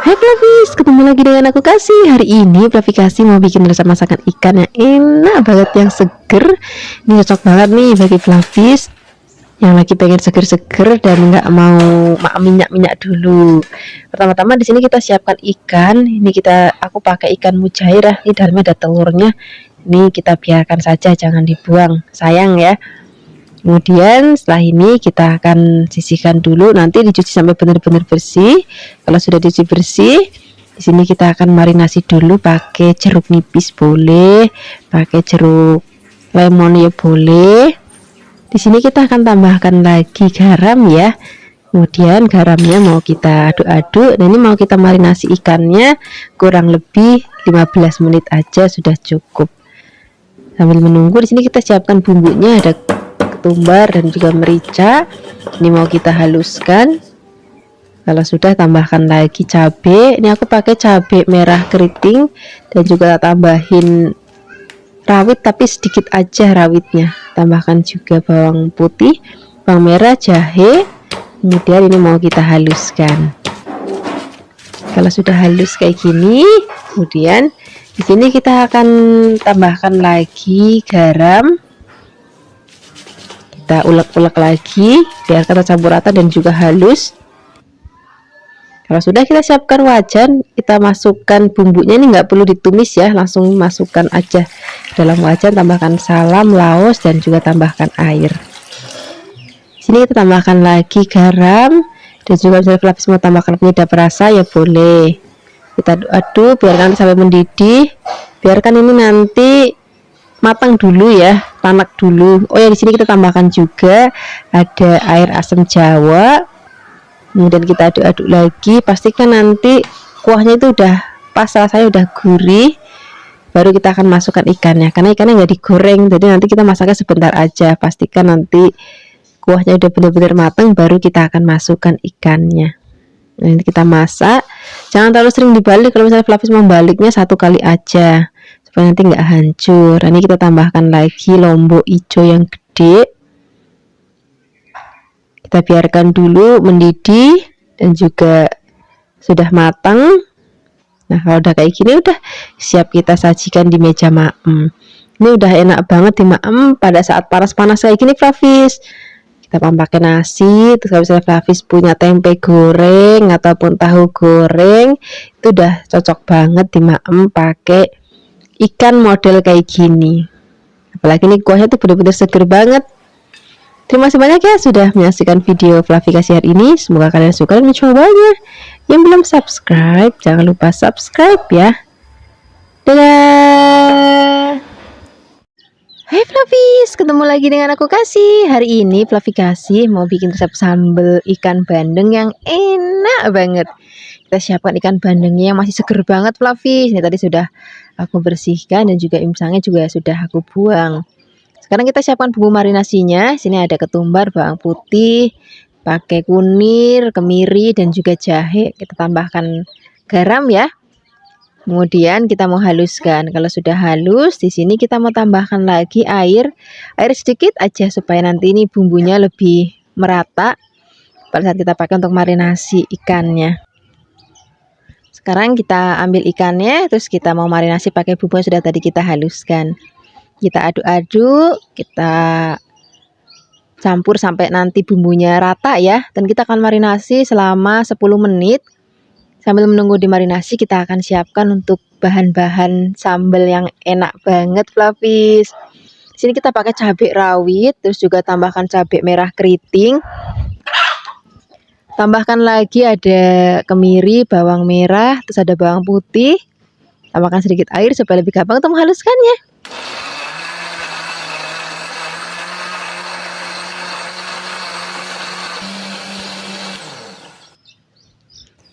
Hai Flavis, ketemu lagi dengan aku Kasih. Hari ini Flavi Kasih mau bikin resep masakan ikan yang enak banget, yang seger. Ini cocok banget nih bagi Flavis yang lagi pengen seger-seger dan nggak mau minyak-minyak dulu. Pertama-tama di sini kita siapkan ikan. Ini aku pakai ikan mujairah. Ini dalamnya ada telurnya. Ini kita biarkan saja, jangan dibuang, sayang ya. Kemudian setelah ini kita akan sisihkan dulu, nanti dicuci sampai benar-benar bersih. Kalau sudah dicuci bersih, di sini kita akan marinasi dulu pakai jeruk nipis boleh, pakai jeruk lemon ya boleh. Di sini kita akan tambahkan lagi garam ya. Kemudian garamnya mau kita aduk-aduk. Nah, ini mau kita marinasi ikannya kurang lebih 15 menit aja sudah cukup. Sambil menunggu di sini kita siapkan bumbunya, ada ketumbar dan juga merica. Ini mau kita haluskan. Kalau sudah, tambahkan lagi cabai. Ini aku pakai cabai merah keriting dan juga tambahin rawit, tapi sedikit aja rawitnya. Tambahkan juga bawang putih, bawang merah, jahe. Kemudian ini mau kita haluskan. Kalau sudah halus kayak gini, kemudian di sini kita akan tambahkan lagi garam. Kita ulek-ulek lagi biar tercampur rata dan juga halus. Kalau sudah, kita siapkan wajan, kita masukkan bumbunya. Ini nggak perlu ditumis ya, langsung masukkan aja dalam wajan. Tambahkan salam, laos, dan juga tambahkan air. Sini kita tambahkan lagi garam, dan juga misalnya Flavis mau tambahkan penyedap rasa ya boleh. Kita aduk-aduk biarkan sampai mendidih. Biarkan ini nanti matang dulu ya, tanak dulu. Oh ya, di sini kita tambahkan juga ada air asam jawa. Kemudian kita aduk-aduk lagi, pastikan nanti kuahnya itu udah pas, rasanya udah gurih. Baru kita akan masukkan ikannya, karena ikannya nggak digoreng, jadi nanti kita masaknya sebentar aja. Pastikan nanti kuahnya udah benar-benar matang, baru kita akan masukkan ikannya. Nanti kita masak, jangan terlalu sering dibalik. Kalau misalnya Flavis membaliknya satu kali aja supaya nanti nggak hancur. Ini kita tambahkan lagi lombok hijau yang gede. Kita biarkan dulu mendidih dan juga sudah matang. Nah, kalau udah kayak gini, udah siap kita sajikan di meja maem. Ini udah enak banget di maem pada saat panas-panas kayak gini Flavis. Kita pakai nasi, terus kalau misalnya Flavis punya tempe goreng ataupun tahu goreng, itu udah cocok banget di maem pakai ikan model kayak gini. Apalagi ini kuahnya tuh benar-benar seger banget. Terima kasih banyak ya sudah menyaksikan video Flavi Kasih hari ini. Semoga kalian suka dan mencobanya. Yang belum subscribe, jangan lupa subscribe ya. Dadah. Hai Flavis, ketemu lagi dengan aku Kasih. Hari ini Flavi Kasih mau bikin resep sambal ikan bandeng yang enak banget. Kita siapkan ikan bandengnya yang masih seger banget Flavis. Ini tadi sudah aku bersihkan dan juga insangnya juga sudah aku buang. Sekarang kita siapkan bumbu marinasinya. Sini ada ketumbar, bawang putih, pakai kunir, kemiri, dan juga jahe. Kita tambahkan garam ya. Kemudian kita mau haluskan. Kalau sudah halus, di sini kita mau tambahkan lagi air sedikit aja supaya nanti ini bumbunya lebih merata pada saat kita pakai untuk marinasi ikannya. Sekarang kita ambil ikannya, terus kita mau marinasi pakai bumbu yang sudah tadi kita haluskan. Kita aduk-aduk, kita campur sampai nanti bumbunya rata ya. Dan kita akan marinasi selama 10 menit. Sambil menunggu dimarinasi, kita akan siapkan untuk bahan-bahan sambal yang enak banget Flavis. Di sini kita pakai cabai rawit, terus juga tambahkan cabai merah keriting. Tambahkan lagi ada kemiri, bawang merah, terus ada bawang putih. Tambahkan sedikit air supaya lebih gampang untuk menghaluskannya.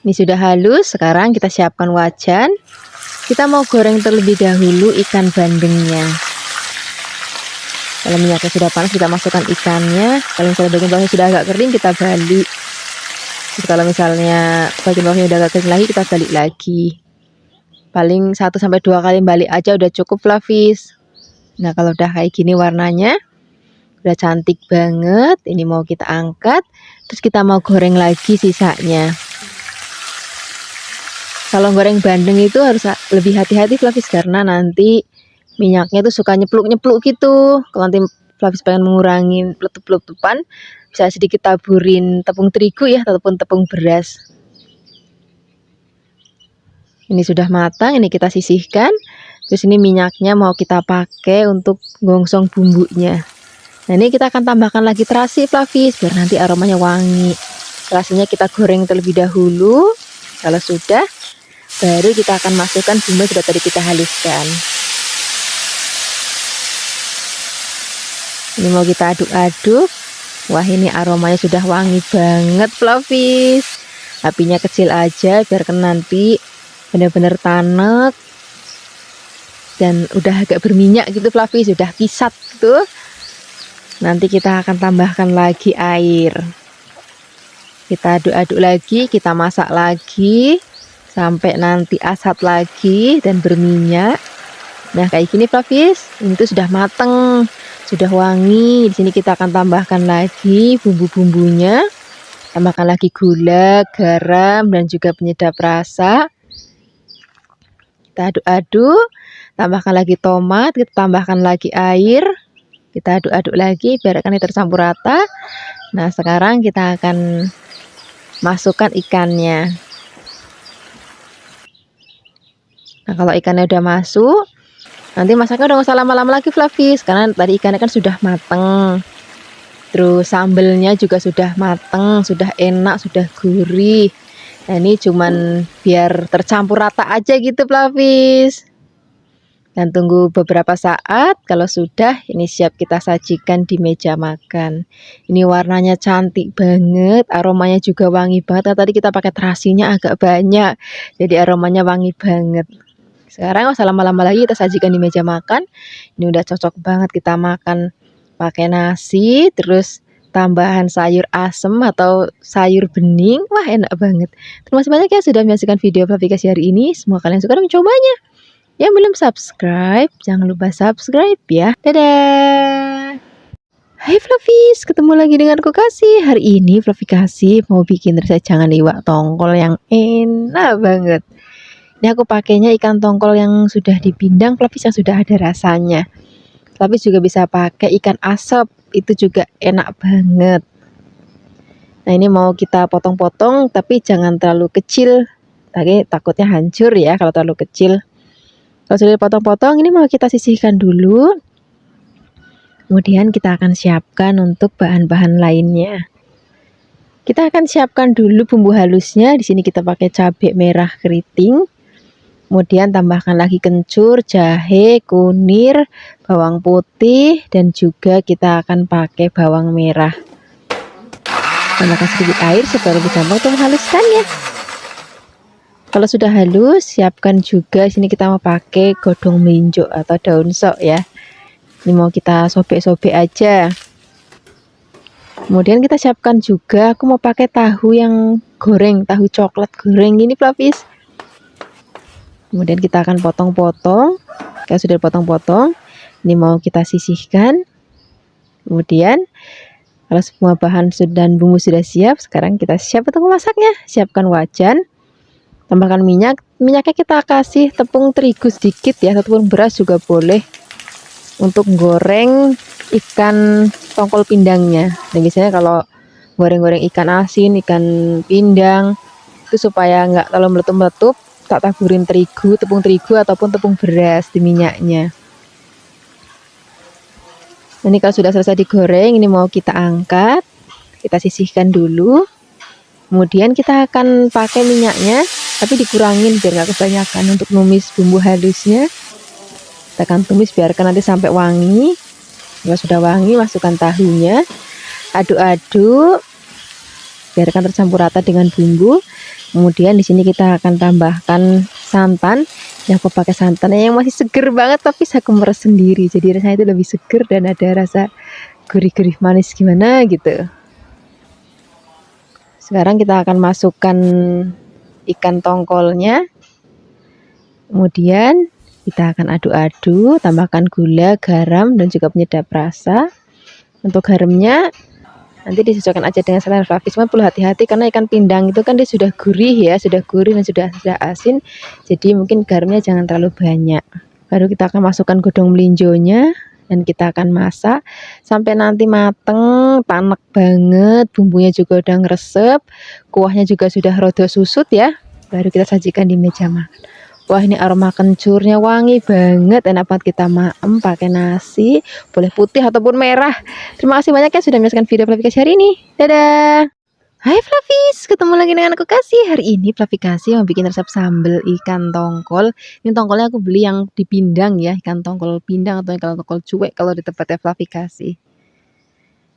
Ini sudah halus, sekarang kita siapkan wajan. Kita mau goreng terlebih dahulu ikan bandengnya. Kalau minyaknya sudah panas, kita masukkan ikannya. Kalau misalnya bagian bawahnya sudah agak kering, kita balik. Terus kalau misalnya bagian bawahnya udah agak kering lagi, kita balik lagi. Paling 1-2 kali balik aja udah cukup Flavis. Nah, kalau udah kayak gini warnanya, udah cantik banget. Ini mau kita angkat, terus kita mau goreng lagi sisanya. Kalau goreng bandeng itu harus lebih hati-hati Flavis, karena nanti minyaknya tuh suka nyepluk-nyepluk gitu. Kalau nanti Flavis pengen mengurangi peletup-peletupan, bisa sedikit taburin tepung terigu ya, ataupun tepung beras. Ini sudah matang, ini kita sisihkan. Terus ini minyaknya mau kita pakai untuk gongsong bumbunya. Nah ini kita akan tambahkan lagi terasi Flavis, biar nanti aromanya wangi. Terasinya kita goreng terlebih dahulu. Kalau sudah, baru kita akan masukkan bumbu yang sudah tadi kita haluskan. Ini mau kita aduk-aduk. Wah, ini aromanya sudah wangi banget Flavis. Apinya kecil aja biar nanti benar-benar tanek dan udah agak berminyak gitu Flavis, sudah kisat tuh. Nanti kita akan tambahkan lagi air. Kita aduk-aduk lagi, kita masak lagi sampai nanti asat lagi dan berminyak. Nah, kayak gini Flavis, ini tuh sudah mateng, sudah wangi. Di sini kita akan tambahkan lagi bumbu-bumbunya. Tambahkan lagi gula, garam, dan juga penyedap rasa. Kita aduk-aduk, tambahkan lagi tomat, kita tambahkan lagi air. Kita aduk-aduk lagi biarkan ini tercampur rata. Nah, sekarang kita akan masukkan ikannya. Nah, kalau ikannya udah masuk, nanti masaknya udah nggak usah lama-lama lagi Flavis, karena tadi ikannya kan sudah mateng. Terus sambelnya juga sudah mateng, sudah enak, sudah gurih. Nah, ini cuman biar tercampur rata aja gitu Flavis. Dan tunggu beberapa saat, kalau sudah ini siap kita sajikan di meja makan. Ini warnanya cantik banget, aromanya juga wangi banget. Nah, tadi kita pakai terasinya agak banyak, jadi aromanya wangi banget. Sekarang nggak usah lama-lama lagi, kita sajikan di meja makan. Ini udah cocok banget kita makan pakai nasi, terus tambahan sayur asem atau sayur bening. Wah, enak banget. Terima kasih banyak ya sudah menyaksikan video aplikasi hari ini. Semoga kalian suka dan mencobanya. Yang belum subscribe, jangan lupa subscribe ya. Dadah. Hai Flavis, ketemu lagi dengan aku Kasih. Hari ini Flavi Kasih mau bikin resep jangan iwak tongkol yang enak banget. Ini aku pakainya ikan tongkol yang sudah dipindang Flavis, yang sudah ada rasanya. Flavis juga bisa pakai ikan asap, itu juga enak banget. Nah, ini mau kita potong-potong, tapi jangan terlalu kecil. Takutnya hancur ya kalau terlalu kecil. Kalau sudah dipotong-potong, ini mau kita sisihkan dulu. Kemudian kita akan siapkan untuk bahan-bahan lainnya. Kita akan siapkan dulu bumbu halusnya. Di sini kita pakai cabai merah keriting. Kemudian tambahkan lagi kencur, jahe, kunir, bawang putih, dan juga kita akan pakai bawang merah. Tambahkan sedikit air supaya lebih gampang untuk menghaluskannya. Kalau sudah halus, siapkan juga sini kita mau pakai godong melinjo atau daun sok ya. Ini mau kita sobek-sobek aja. Kemudian kita siapkan juga, aku mau pakai tahu yang goreng, tahu coklat goreng ini Flavis. Kemudian kita akan potong-potong. Kalau sudah potong-potong, ini mau kita sisihkan. Kemudian kalau semua bahan dan bumbu sudah siap, sekarang kita siap untuk memasaknya. Siapkan wajan. Tambahkan minyak. Minyaknya kita kasih tepung terigu sedikit ya, ataupun beras juga boleh, untuk goreng ikan tongkol pindangnya. Dan biasanya kalau goreng-goreng ikan asin, ikan pindang, itu supaya nggak terlalu meletup-meletup, tak taburin terigu, tepung terigu ataupun tepung beras di minyaknya. Ini kalau sudah selesai digoreng, ini mau kita angkat, kita sisihkan dulu. Kemudian kita akan pakai minyaknya, tapi dikurangin biar nggak kebanyakan untuk numis bumbu halusnya. Kita akan tumis biarkan nanti sampai wangi. Kalau sudah wangi, masukkan tahunya, aduk-aduk, biarkan tercampur rata dengan bumbu. Kemudian di sini kita akan tambahkan santan. Yang aku pakai santan yang masih seger banget, tapi saya meres sendiri, jadi rasanya itu lebih seger dan ada rasa gurih-gurih manis gimana gitu. Sekarang kita akan masukkan ikan tongkolnya. Kemudian kita akan aduk-aduk, tambahkan gula, garam, dan juga penyedap rasa. Untuk garamnya Nanti disesuaikan aja dengan selera Flavis. Cuma perlu hati-hati karena ikan pindang itu kan dia sudah gurih ya, sudah gurih dan sudah asin. Jadi mungkin garamnya jangan terlalu banyak. Baru kita akan masukkan godong melinjonya dan kita akan masak sampai nanti mateng, tanek banget, bumbunya juga udah ngeresep, kuahnya juga sudah rada susut ya. Baru kita sajikan di meja makan. Wah, ini aroma kencurnya wangi banget, enak banget kita maem pakai nasi, boleh putih ataupun merah. Terima kasih banyak ya sudah menyaksikan video Flavikasi hari ini. Dadah. Hai Flavis, ketemu lagi dengan aku Kasih. Hari ini Flavikasi mau bikin resep sambal ikan tongkol. Ini tongkolnya aku beli yang dipindang ya, ikan tongkol pindang atau ikan tongkol cuek kalau di tempatnya Flavikasi.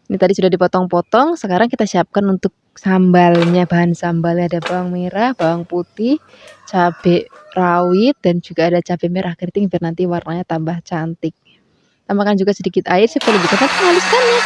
Ini tadi sudah dipotong-potong, sekarang kita siapkan untuk sambalnya. Bahan sambalnya ada bawang merah, bawang putih, cabai rawit, dan juga ada cabai merah keriting biar nanti warnanya tambah cantik. Tambahkan juga sedikit air supaya lebih cepat menghaluskannya.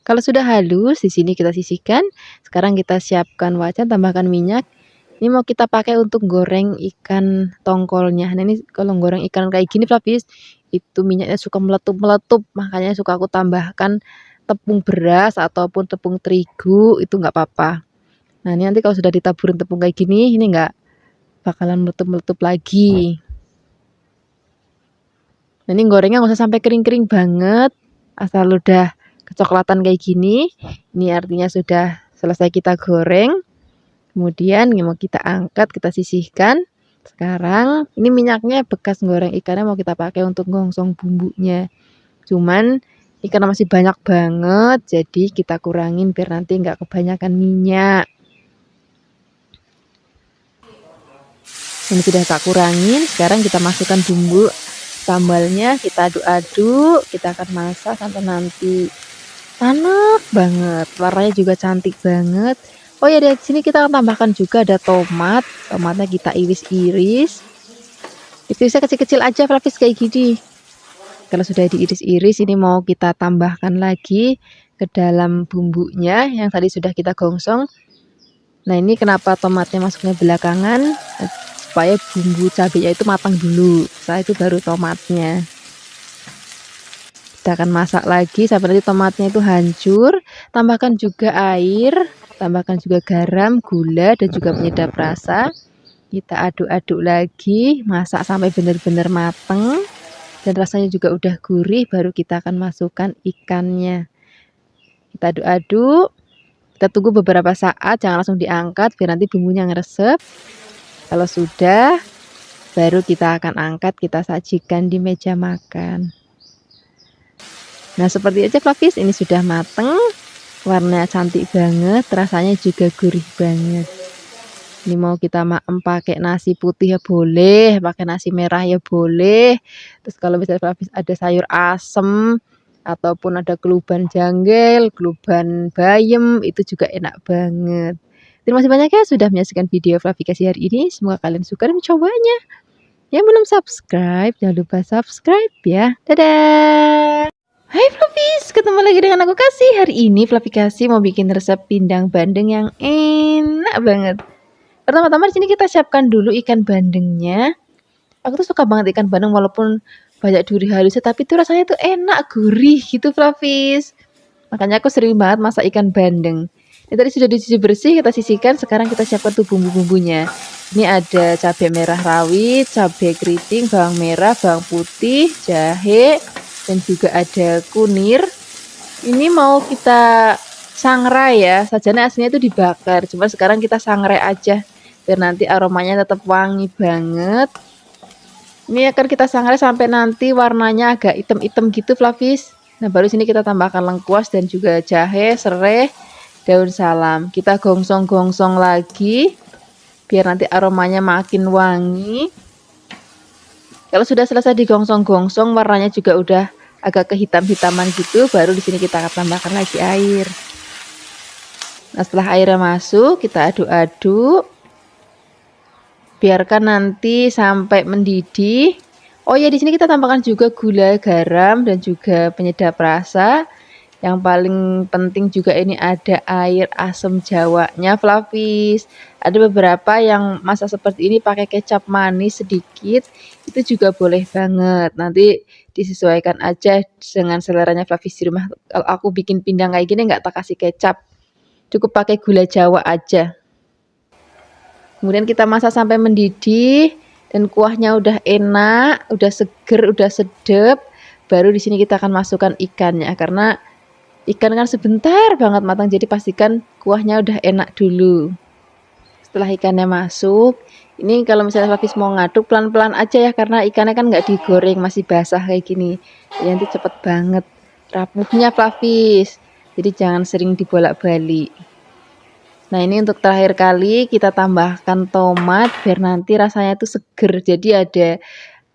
Kalau sudah halus, di sini kita sisihkan. Sekarang kita siapkan wajan, tambahkan minyak. Ini mau kita pakai untuk goreng ikan tongkolnya. Nah ini kalau goreng ikan kayak gini Flavis, itu minyaknya suka meletup-meletup. Makanya suka aku tambahkan tepung beras ataupun tepung terigu, itu nggak apa-apa. Nah ini nanti kalau sudah ditaburin tepung kayak gini, ini nggak bakalan meletup-meletup lagi. Nah ini gorengnya nggak usah sampai kering-kering banget. Asal udah kecoklatan kayak gini, ini artinya sudah selesai kita goreng. Kemudian ini mau kita angkat, kita sisihkan. Sekarang ini minyaknya bekas goreng ikannya mau kita pakai untuk gongsong bumbunya. Cuman ikan masih banyak banget, jadi kita kurangin biar nanti nggak kebanyakan minyak. Ini sudah tak kurangin. Sekarang kita masukkan bumbu sambalnya, kita aduk-aduk. Kita akan masak sampai nanti tanek banget, warnanya juga cantik banget. Oh ya, di sini kita akan tambahkan juga ada tomat. Tomatnya kita iris-iris. Itu bisa kecil-kecil aja Flavis kayak gini. Kalau sudah diiris-iris, ini mau kita tambahkan lagi ke dalam bumbunya yang tadi sudah kita gongsong. Nah ini kenapa tomatnya masuknya belakangan, supaya bumbu cabenya itu matang dulu. Setelah itu baru tomatnya. Kita akan masak lagi sampai nanti tomatnya itu hancur. Tambahkan juga air, tambahkan juga garam, gula, dan juga penyedap rasa. Kita aduk-aduk lagi, masak sampai benar-benar mateng dan rasanya juga udah gurih. Baru kita akan masukkan ikannya. Kita aduk-aduk, kita tunggu beberapa saat, jangan langsung diangkat biar nanti bumbunya ngeresep. Kalau sudah, baru kita akan angkat, kita sajikan di meja makan. Nah seperti aja Flavis, ini sudah mateng, warnanya cantik banget, rasanya juga gurih banget. Ini mau kita maem pakai nasi putih ya boleh, pakai nasi merah ya boleh. Terus kalau misalnya Flavis ada sayur asem ataupun ada keluban janggel, keluban bayem, itu juga enak banget. Terima kasih banyak ya sudah menyaksikan video Flavikasi hari ini. Semoga kalian suka dan mencobanya. Yang belum subscribe, jangan lupa subscribe ya. Dadah. Hai Flavis, ketemu lagi dengan aku Kasih. Hari ini Flavikasi mau bikin resep pindang bandeng yang enak banget. Pertama-tama di sini kita siapkan dulu ikan bandengnya. Aku tuh suka banget ikan bandeng walaupun banyak duri halusnya, tapi tuh rasanya tuh enak, gurih gitu Flavis. Makanya aku sering banget masak ikan bandeng. Ini tadi sudah dicuci bersih, kita sisihkan. Sekarang kita siapkan tuh bumbu-bumbunya. Ini ada cabai merah rawit, cabai keriting, bawang merah, bawang putih, jahe, dan juga ada kunir. Ini mau kita sangrai ya, sajane aslinya itu dibakar, cuma sekarang kita sangrai aja biar nanti aromanya tetap wangi banget. Ini akan kita sangrai sampai nanti warnanya agak hitam-hitam gitu Flavis. Nah baru sini kita tambahkan lengkuas dan juga jahe, serai, daun salam. Kita gongsong-gongsong lagi biar nanti aromanya makin wangi. Kalau sudah selesai digongsong-gongsong, warnanya juga udah agak kehitam-hitaman gitu, baru di sini kita akan tambahkan lagi air. Nah, setelah airnya masuk, kita aduk-aduk. Biarkan nanti sampai mendidih. Oh ya, di sini kita tambahkan juga gula, garam, dan juga penyedap rasa. Yang paling penting juga ini ada air asam jawanya, Flavis. Ada beberapa yang masak seperti ini pakai kecap manis sedikit, itu juga boleh banget. Nanti disesuaikan aja dengan seleranya Flavis di rumah. Kalau aku bikin pindang kayak gini nggak tak kasih kecap, cukup pakai gula Jawa aja. Kemudian kita masak sampai mendidih dan kuahnya udah enak, udah seger, udah sedep. Baru di sini kita akan masukkan ikannya, karena ikan kan sebentar banget matang, jadi pastikan kuahnya udah enak dulu. Setelah ikannya masuk, ini kalau misalnya Flavis mau ngaduk pelan-pelan aja ya, karena ikannya kan nggak digoreng, masih basah kayak gini. Jadi nanti cepet banget rapuhnya Flavis. Jadi jangan sering dibolak-balik. Nah, ini untuk terakhir kali kita tambahkan tomat biar nanti rasanya itu seger. Jadi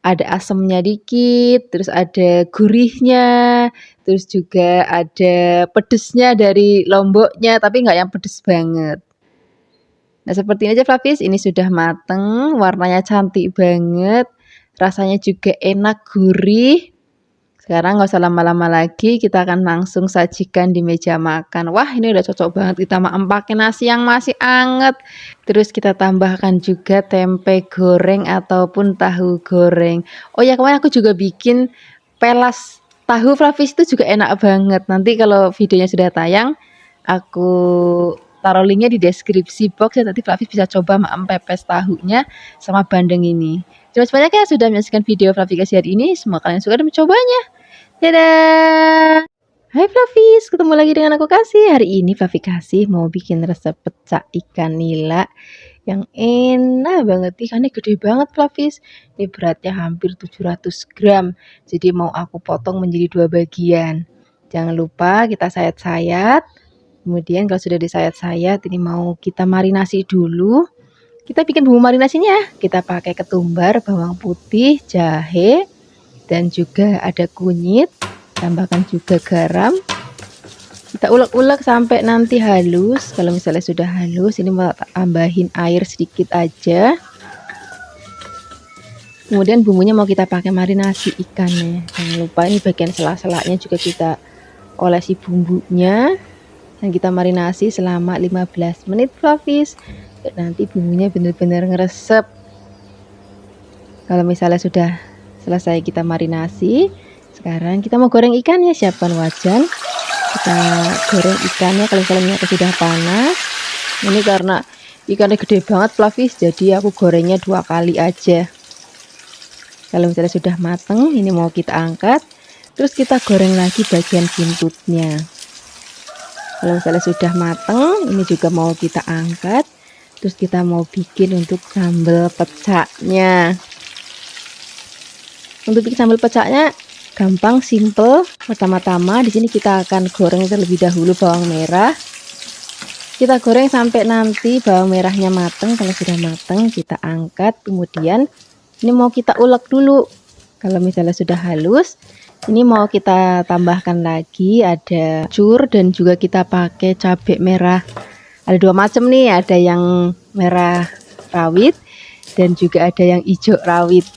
ada asamnya dikit, terus ada gurihnya, terus juga ada pedesnya dari lomboknya, tapi nggak yang pedes banget. Nah, seperti ini aja Flavis, ini sudah mateng, warnanya cantik banget, rasanya juga enak, gurih. Sekarang nggak usah lama-lama lagi, kita akan langsung sajikan di meja makan. Wah, ini udah cocok banget kita makan pakai nasi yang masih anget. Terus kita tambahkan juga tempe goreng ataupun tahu goreng. Oh ya, kemarin aku juga bikin pelas tahu Flavis, itu juga enak banget. Nanti kalau videonya sudah tayang, aku taruh linknya di deskripsi box ya, nanti Flavis bisa coba pepes tahunya sama bandeng ini. Terima kasih banyak ya sudah menyaksikan video Flavis hari ini. Semoga kalian suka dan mencobanya. Dadah! Hai Flavis, ketemu lagi dengan aku Kasih. Hari ini Flavis Kasih mau bikin resep pecak ikan nila yang enak banget. Ikannya gede banget Flavis. Ini beratnya hampir 700 gram. Jadi mau aku potong menjadi 2 bagian. Jangan lupa kita sayat-sayat. Kemudian kalau sudah disayat-sayat, ini mau kita marinasi dulu. Kita bikin bumbu marinasinya. Kita pakai ketumbar, bawang putih, jahe, dan juga ada kunyit, tambahkan juga garam. Kita ulek-ulek sampai nanti halus. Kalau misalnya sudah halus, ini mau tambahin air sedikit aja. Kemudian bumbunya mau kita pakai marinasi ikannya. Jangan lupa ini bagian sela-selanya juga kita olesi bumbunya. Dan kita marinasi selama 15 menit Flavis. Dan nanti bumbunya benar-benar ngeresep. Kalau misalnya sudah selesai kita marinasi, sekarang kita mau goreng ikannya. Siapkan wajan, kita goreng ikannya. Kalau misalnya minyaknya sudah panas, ini karena ikannya gede banget Flavis, jadi aku gorengnya 2 kali aja. Kalau misalnya sudah mateng, ini mau kita angkat, terus kita goreng lagi bagian buntutnya. Kalau misalnya sudah mateng, ini juga mau kita angkat, terus kita mau bikin untuk sambal pecaknya. Untuk bikin sambal pecaknya gampang, simple. Pertama-tama di sini kita akan goreng terlebih dahulu bawang merah. Kita goreng sampai nanti bawang merahnya matang. Kalau sudah matang kita angkat. Kemudian ini mau kita ulek dulu. Kalau misalnya sudah halus, ini mau kita tambahkan lagi ada cur dan juga kita pakai cabai merah. Ada 2 macam nih, ada yang merah rawit dan juga ada yang hijau rawit.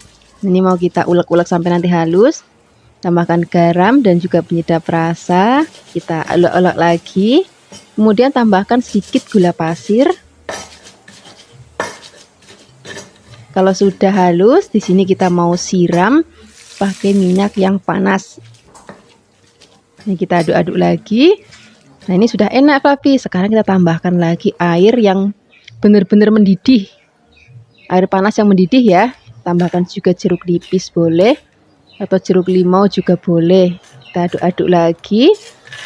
Ini mau kita ulek-ulek sampai nanti halus. Tambahkan garam dan juga penyedap rasa. Kita ulek-ulek lagi. Kemudian tambahkan sedikit gula pasir. Kalau sudah halus, di sini kita mau siram pakai minyak yang panas. Ini kita aduk-aduk lagi. Nah, ini sudah enak Flavis. Sekarang kita tambahkan lagi air yang benar-benar mendidih. Air panas yang mendidih ya. Tambahkan juga jeruk nipis boleh, atau jeruk limau juga boleh. Kita aduk-aduk lagi.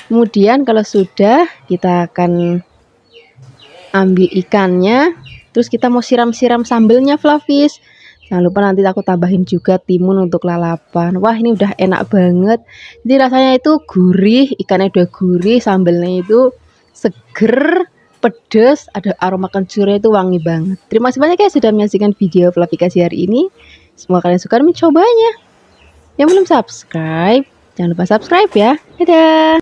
Kemudian kalau sudah, kita akan ambil ikannya. Terus kita mau siram-siram sambelnya Flavis. Jangan lupa nanti aku tambahin juga timun untuk lalapan. Wah, ini udah enak banget. Jadi rasanya itu gurih, ikannya udah gurih, sambelnya itu seger, pedas, ada aroma kencurnya itu wangi banget. Terima kasih banyak ya sudah menyaksikan video Flavikasi hari ini. Semoga kalian suka dan mencobanya. Yang belum subscribe, jangan lupa subscribe ya. Dadah.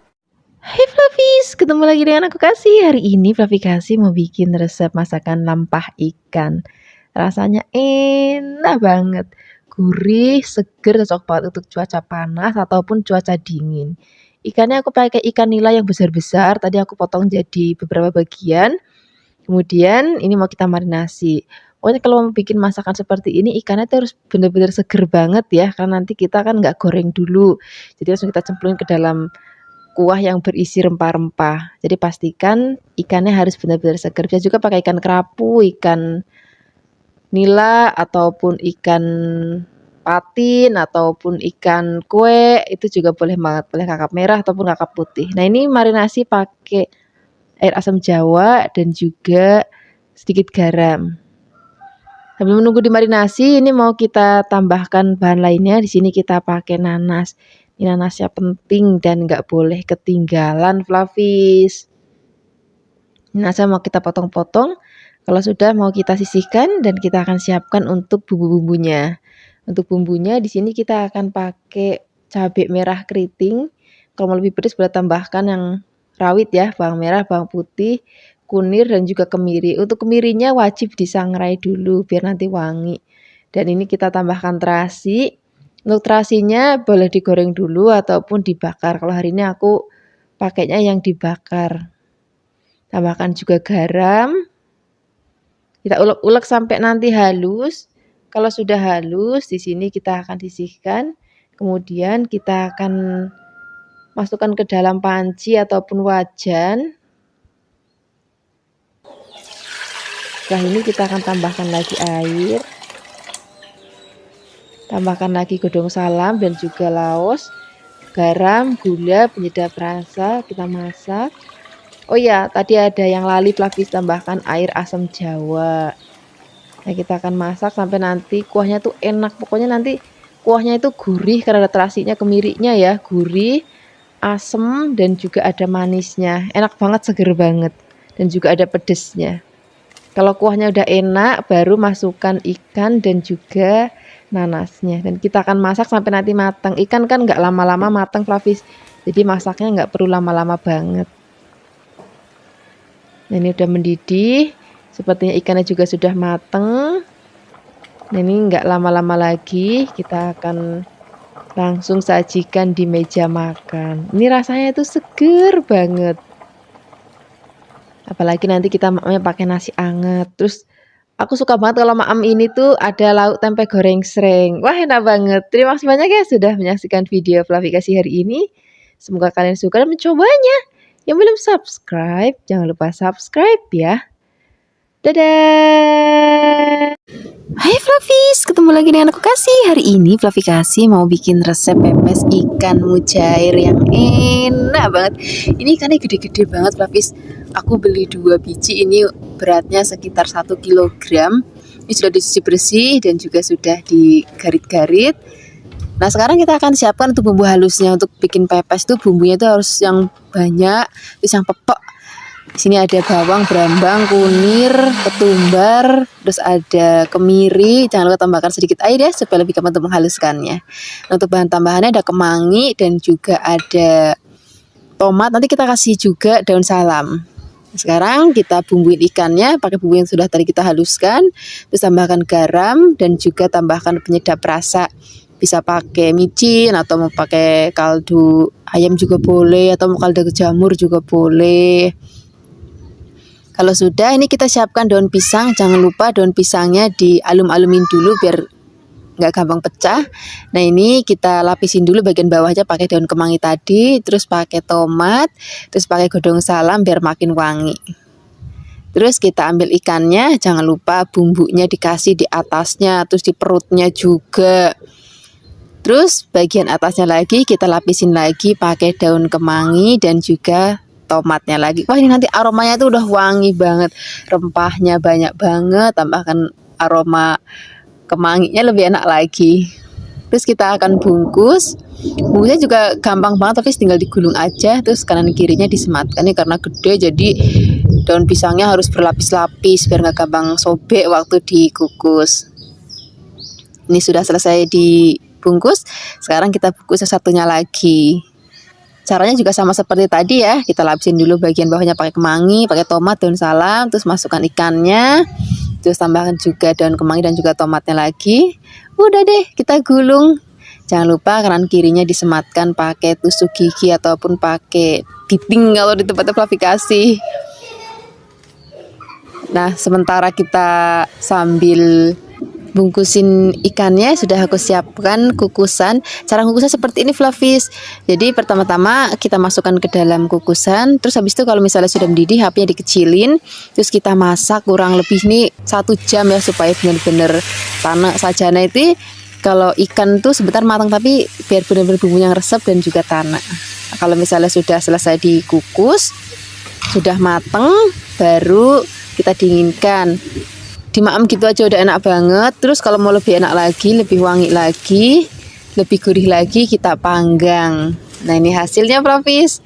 Hai Flavis, ketemu lagi dengan aku Kasih. Hari ini Flavikasi mau bikin resep masakan lampah ikan. Rasanya enak banget. Gurih, seger, cocok banget untuk cuaca panas ataupun cuaca dingin. Ikannya aku pakai ikan nila yang besar-besar, tadi aku potong jadi beberapa bagian. Kemudian ini mau kita marinasi. Pokoknya kalau mau bikin masakan seperti ini ikannya tuh harus bener-bener seger banget ya, karena nanti kita kan nggak goreng dulu. Jadi langsung kita cemplungin ke dalam kuah yang berisi rempah-rempah. Jadi pastikan ikannya harus benar-benar seger. Bisa juga pakai ikan kerapu, ikan nila, ataupun ikan patin, ataupun ikan kue, itu juga boleh banget. Boleh kakap merah ataupun kakap putih. Nah ini marinasi pakai air asam jawa dan juga sedikit garam. Sambil menunggu dimarinasi, ini mau kita tambahkan bahan lainnya. Di sini kita pakai nanas. Ini nanasnya penting dan nggak boleh ketinggalan, Flavis. Nanasnya mau kita potong-potong. Kalau sudah mau kita sisihkan dan kita akan siapkan untuk bumbu-bumbunya. Untuk bumbunya di sini kita akan pakai cabai merah keriting. Kalau mau lebih pedas boleh tambahkan yang rawit ya, bawang merah, bawang putih, kunir dan juga kemiri. Untuk kemirinya wajib disangrai dulu biar nanti wangi. Dan ini kita tambahkan terasi. Untuk terasinya boleh digoreng dulu ataupun dibakar. Kalau hari ini aku pakainya yang dibakar. Tambahkan juga garam. Kita ulek-ulek sampai nanti halus. Kalau sudah halus, di sini kita akan sisihkan. Kemudian kita akan masukkan ke dalam panci ataupun wajan. Setelah ini kita akan tambahkan lagi air. Tambahkan lagi godong salam dan juga laos, garam, gula, penyedap rasa, kita masak. Oh ya, tadi ada yang lali Flavis, tambahkan air asam jawa. Nah, kita akan masak sampai nanti kuahnya tuh enak. Pokoknya nanti kuahnya itu gurih karena ada terasinya, kemirinya ya, gurih, asem dan juga ada manisnya. Enak banget, seger banget. Dan juga ada pedesnya. Kalau kuahnya udah enak, baru masukkan ikan dan juga nanasnya. Dan kita akan masak sampai nanti matang. Ikan kan nggak lama-lama matang, Flavis. Jadi masaknya nggak perlu lama-lama banget. Nah, ini udah mendidih. Sepertinya ikannya juga sudah matang. Nah, ini nggak lama-lama lagi. Kita akan langsung sajikan di meja makan. Ini rasanya itu seger banget. Apalagi nanti kita maamnya pakai nasi anget. Terus aku suka banget kalau maam ini tuh ada lauk tempe goreng sreng. Wah, enak banget. Terima kasih banyak ya sudah menyaksikan video Flavikasi hari ini. Semoga kalian suka dan mencobanya. Yang belum subscribe, jangan lupa subscribe ya. Dadah. Hai Flavis, ketemu lagi dengan aku Kasih. Hari ini Flavikasi mau bikin resep pepes ikan mujair yang enak banget. Ini ikannya gede-gede banget, Flavis. Aku beli 2 biji, ini beratnya sekitar 1 kilogram. Ini sudah dicuci bersih dan juga sudah digarit-garit. Nah, sekarang kita akan siapkan untuk bumbu halusnya. Untuk bikin pepes tuh bumbunya tuh harus yang banyak, terus yang pepek. Di sini ada bawang, brambang, kunir, ketumbar, terus ada kemiri. Jangan lupa tambahkan sedikit air ya supaya lebih gampang untuk menghaluskannya. Nah, untuk bahan tambahannya ada kemangi dan juga ada tomat. Nanti kita kasih juga daun salam. Sekarang kita bumbuin ikannya pakai bumbu yang sudah tadi kita haluskan. Terus tambahkan garam dan juga tambahkan penyedap rasa. Bisa pakai micin atau mau pakai kaldu ayam juga boleh, atau mau kaldu jamur juga boleh. Kalau sudah, ini kita siapkan daun pisang. Jangan lupa daun pisangnya dialum-alumin dulu biar nggak gampang pecah. Nah, ini kita lapisin dulu bagian bawahnya pakai daun kemangi tadi, terus pakai tomat, terus pakai godong salam biar makin wangi. Terus kita ambil ikannya, jangan lupa bumbunya dikasih di atasnya, terus di perutnya juga. Terus bagian atasnya lagi kita lapisin lagi pakai daun kemangi dan juga tomatnya lagi. Wah, ini nanti aromanya tuh udah wangi banget. Rempahnya banyak banget, tambahkan aroma kemanginya lebih enak lagi. Terus kita akan bungkus. Bungkusnya juga gampang banget, tapi tinggal digulung aja. Terus kanan kirinya disematkan. Ini karena gede jadi daun pisangnya harus berlapis-lapis biar nggak gampang sobek waktu dikukus. Ini sudah selesai dibungkus. Sekarang kita bungkus satunya lagi. Caranya juga sama seperti tadi ya. Kita lapisin dulu bagian bawahnya pakai kemangi, pakai tomat, daun salam, terus masukkan ikannya. Terus tambahkan juga daun kemangi dan juga tomatnya lagi. Udah deh, kita gulung. Jangan lupa kanan kirinya disematkan pakai tusuk gigi ataupun pakai titing kalau di tempatnya Fluffy kasih. Nah, sementara kita sambil bungkusin ikannya, sudah aku siapkan kukusan. Cara kukusnya seperti ini Fluffies. Jadi pertama-tama kita masukkan ke dalam kukusan. Terus habis itu kalau misalnya sudah mendidih, apinya dikecilin. Terus kita masak kurang lebih nih 1 jam ya, supaya benar-benar tanak sajana itu. Kalau ikan tuh sebentar matang, tapi biar benar-benar bumbunya resep dan juga tanak. Nah, kalau misalnya sudah selesai dikukus, sudah mateng, baru kita dinginkan. Dimaem gitu aja udah enak banget. Terus kalau mau lebih enak lagi, lebih wangi lagi, lebih gurih lagi, kita panggang. Nah, ini hasilnya Fluffies.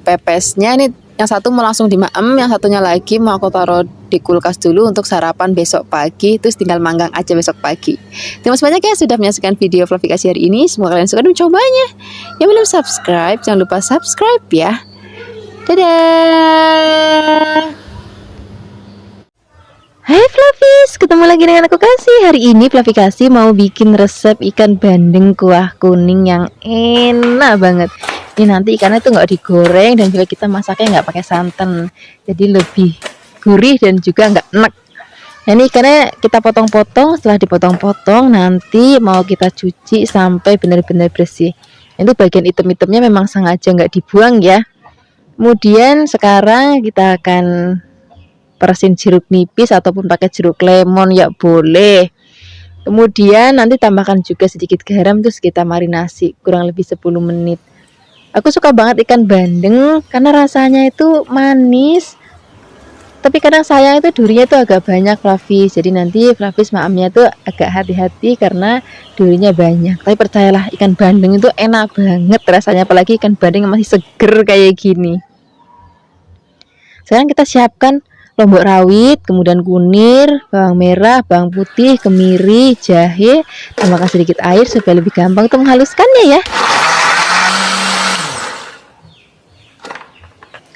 Pepesnya ini yang satu mau langsung dimaem, yang satunya lagi mau aku taruh di kulkas dulu untuk sarapan besok pagi. Terus tinggal manggang aja besok pagi. Terima kasih banyak ya sudah menyaksikan video Fluffy kasih hari ini. Semoga kalian suka dan mencobanya. Yang belum subscribe, jangan lupa subscribe ya. Dadah. Hai Fluffies, ketemu lagi dengan aku Kasih. Hari ini Fluffy Kasih mau bikin resep ikan bandeng kuah kuning yang enak banget. Ini nanti ikannya tuh nggak digoreng dan juga kita masaknya nggak pakai santan, jadi lebih gurih dan juga nggak enek. Nah, ini ikannya kita potong-potong. Setelah dipotong-potong nanti mau kita cuci sampai benar-benar bersih. Itu bagian item-itemnya memang sengaja nggak dibuang ya. Kemudian sekarang kita akan perasin jeruk nipis ataupun pakai jeruk lemon ya boleh. Kemudian nanti tambahkan juga sedikit garam, terus kita marinasi kurang lebih 10 menit. Aku suka banget ikan bandeng karena rasanya itu manis, tapi kadang sayang itu durinya itu agak banyak Fluffy. Jadi nanti Fluffy maamnya tuh agak hati-hati karena durinya banyak. Tapi percayalah, ikan bandeng itu enak banget rasanya, apalagi ikan bandeng yang masih seger kayak gini. Sekarang kita siapkan lombok rawit, kemudian kunir, bawang merah, bawang putih, kemiri, jahe. Tambahkan sedikit air supaya lebih gampang untuk menghaluskannya ya.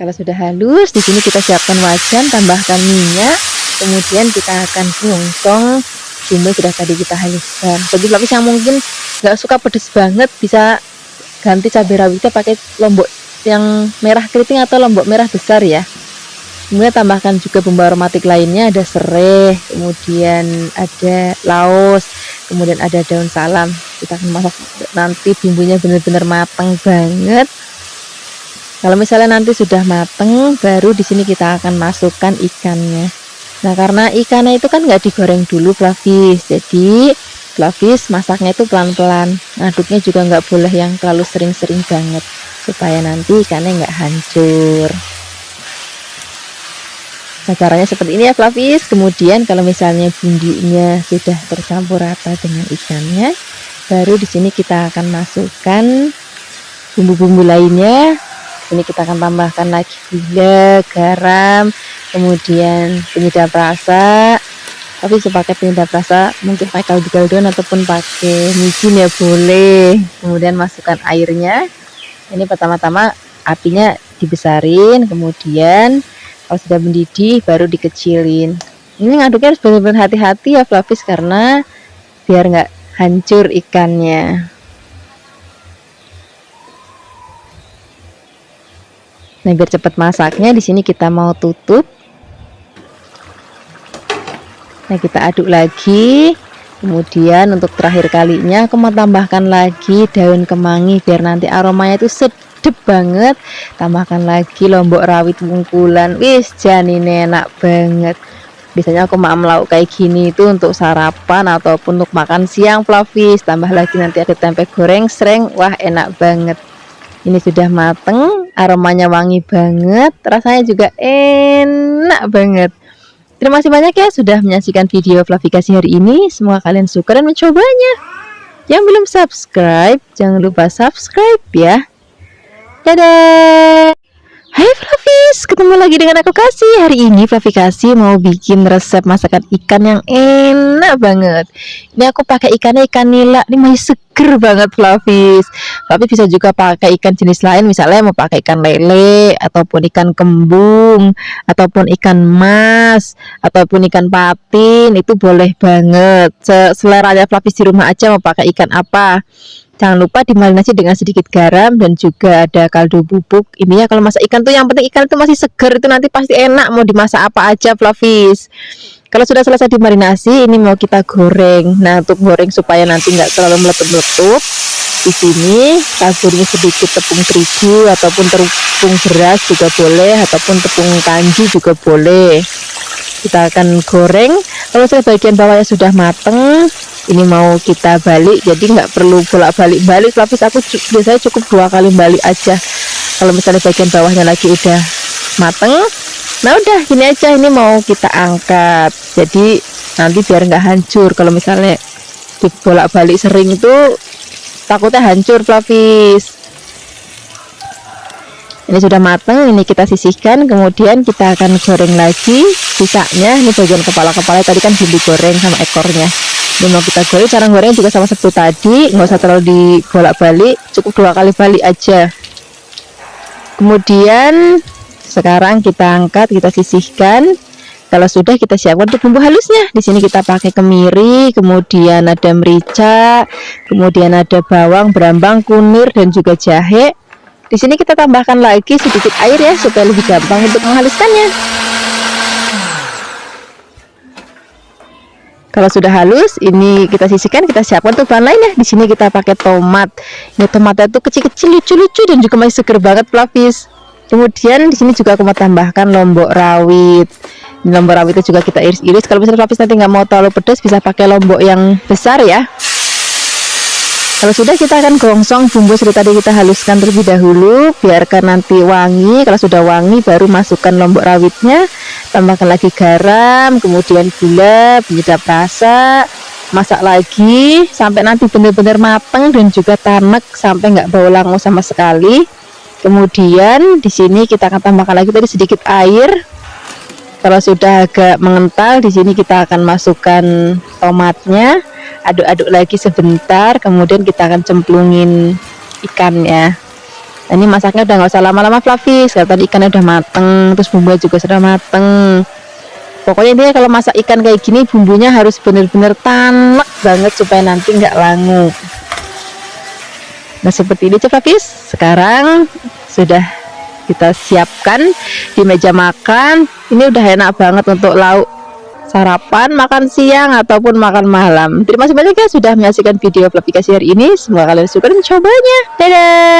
Kalau sudah halus, di sini kita siapkan wajan, tambahkan minyak, kemudian kita akan tungsong bumbu sudah tadi kita haluskan. Bagi Fluffy yang mungkin nggak suka pedes banget, bisa ganti cabai rawitnya pakai lombok yang merah keriting atau lombok merah besar ya. Kemudian tambahkan juga bumbu aromatik lainnya, ada serai, kemudian ada laos, kemudian ada daun salam. Kita akan masak nanti bumbunya benar-benar matang banget. Kalau misalnya nanti sudah matang, baru di sini kita akan masukkan ikannya. Nah, karena ikannya itu kan nggak digoreng dulu Fluffy, jadi Fluffy masaknya itu pelan-pelan. Aduknya juga nggak boleh yang terlalu sering-sering banget, supaya nanti ikannya nggak hancur. Nah, caranya seperti ini ya Fluffies. Kemudian kalau misalnya bumbunya sudah tercampur rata dengan ikannya, baru di sini kita akan masukkan bumbu-bumbu lainnya. Ini kita akan tambahkan lagi gula, garam, kemudian penyedap rasa. Tapi pakai penyedap rasa mungkin pakai kaldu daun ataupun pakai micin ya boleh. Kemudian masukkan airnya. Ini pertama-tama apinya dibesarin, kemudian kalau sudah mendidih baru dikecilin. Ini ngaduknya harus benar-benar hati-hati ya Fluffies, karena biar nggak hancur ikannya. Nah, biar cepat masaknya, di sini kita mau tutup. Nah, kita aduk lagi. Kemudian untuk terakhir kalinya aku mau tambahkan lagi daun kemangi biar nanti aromanya itu sedap banget. Tambahkan lagi lombok rawit mungkulan. Wis, janine enak banget. Biasanya aku maam lauk kayak gini itu untuk sarapan ataupun untuk makan siang Fluffies. Tambah lagi nanti ada tempe goreng sereng. Wah, enak banget. Ini sudah mateng, aromanya wangi banget, rasanya juga enak banget. Terima kasih banyak ya sudah menyaksikan video Fluffy Kasih hari ini. Semoga kalian suka dan mencobanya. Yang belum subscribe, jangan lupa subscribe ya. Dadah. Hai Fluffies, ketemu lagi dengan aku Kasih. Hari ini Fluffy Kasih mau bikin resep masakan ikan yang enak banget. Ini aku pakai ikannya ikan nila. Ini masih seger banget Fluffies. Tapi bisa juga pakai ikan jenis lain, misalnya mau pakai ikan lele ataupun ikan kembung ataupun ikan mas ataupun ikan patin, itu boleh banget. Seleranya Fluffies di rumah aja mau pakai ikan apa. Jangan lupa dimarinasi dengan sedikit garam dan juga ada kaldu bubuk. Ini ya kalau masak ikan tuh yang penting ikan itu masih seger, itu nanti pasti enak mau dimasak apa aja Flavis. Kalau sudah selesai dimarinasi, ini mau kita goreng. Nah, untuk goreng supaya nanti nggak terlalu meletup-meletup, di sini taburnya sedikit tepung terigu ataupun tepung beras juga boleh, ataupun tepung kanji juga boleh. Kita akan goreng. Kalau sudah bagian bawahnya sudah mateng, ini mau kita balik, jadi nggak perlu bolak-balik Flavis. Aku biasanya cukup 2 kali balik aja kalau misalnya bagian bawahnya lagi udah mateng. Nah udah gini aja, ini mau kita angkat, jadi nanti biar nggak hancur. Kalau misalnya dibolak-balik sering itu takutnya hancur Flavis. Ini sudah mateng, ini kita sisihkan, kemudian kita akan goreng lagi sisanya. Ini bagian kepala-kepala tadi kan belum digoreng sama ekornya. Ini mau kita goreng, cara goreng juga sama seperti tadi, nggak usah terlalu dibolak-balik, cukup 2 kali balik aja. Kemudian sekarang kita angkat, kita sisihkan. Kalau sudah, kita siapkan untuk bumbu halusnya. Di sini kita pakai kemiri, kemudian ada merica, kemudian ada bawang, brambang, kunir, dan juga jahe. Di sini kita tambahkan lagi sedikit air ya, supaya lebih gampang untuk menghaluskannya. Kalau sudah halus, ini kita sisihkan, kita siapkan untuk bahan lainnya. Di sini kita pakai tomat. Ini tomatnya tuh kecil-kecil, lucu-lucu, dan juga masih seger banget Flavis. Kemudian di sini juga aku mau tambahkan lombok rawit. Ini lombok rawit itu juga kita iris-iris. Kalau misalnya Flavis nanti nggak mau terlalu pedas, bisa pakai lombok yang besar ya. Kalau sudah, kita akan gongsong bumbu seperti tadi kita haluskan terlebih dahulu, biarkan nanti wangi. Kalau sudah wangi, baru masukkan lombok rawitnya, tambahkan lagi garam, kemudian gula, penyedap rasa, masak lagi sampai nanti benar-benar matang dan juga tanek sampai nggak bau langu sama sekali. Kemudian di sini kita akan tambahkan lagi tadi sedikit air. Kalau sudah agak mengental, di sini kita akan masukkan tomatnya, aduk-aduk lagi sebentar, kemudian kita akan cemplungin ikannya. Nah, ini masaknya udah nggak usah lama-lama Flavis, kalau tadi ikannya udah mateng, terus bumbunya juga sudah mateng. Pokoknya intinya kalau masak ikan kayak gini, bumbunya harus benar-benar tanek banget supaya nanti nggak langu. Nah seperti ini Flavis. Sekarang sudah kita siapkan di meja makan. Ini udah enak banget untuk lauk sarapan, makan siang, ataupun makan malam. Terima kasih banyak ya sudah menyaksikan video aplikasi hari ini. Semoga kalian suka dan mencobanya. Dadah.